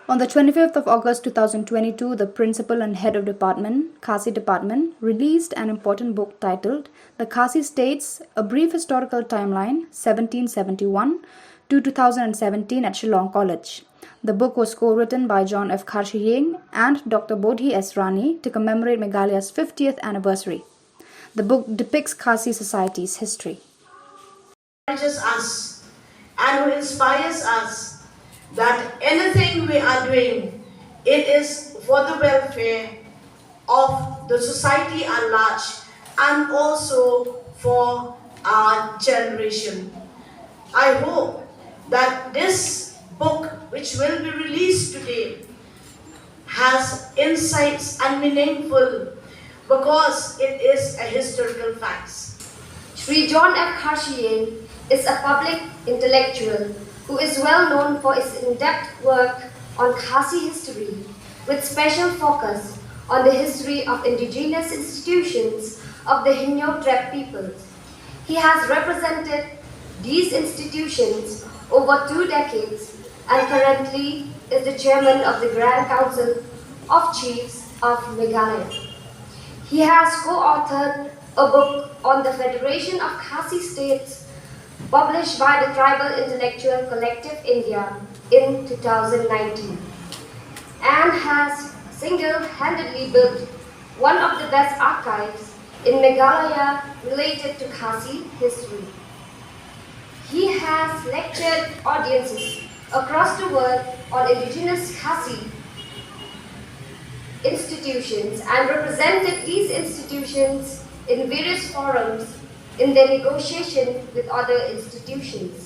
On the 25th of August 2022, the principal and head of department, Khasi department, released an important book titled The Khasi States, A Brief Historical Timeline, 1771 to 2017 at Shillong College. The book was co-written by John F. Khasi and Dr. Bodhi S. Rani to commemorate Meghalaya's 50th anniversary. The book depicts Khasi society's history. Encourages us and who inspires us that anything we are doing, it is for the welfare of the society at large and also for our generation. I hope that this book, which will be released today, has insights and meaningful because it is a historical facts. Sri John F. Khasi is a public intellectual who is well known for his in-depth work on Khasi history, with special focus on the history of indigenous institutions of the Hinyo tribe peoples. He has represented these institutions over 2 decades and currently is the chairman of the Grand Council of Chiefs of Meghalaya. He has co-authored a book on the Federation of Khasi States published by the Tribal Intellectual Collective India in 2019 and has single-handedly built one of the best archives in Meghalaya related to Khasi history. He has lectured audiences across the world on indigenous Khasi institutions and represented these institutions in various forums in their negotiation with other institutions.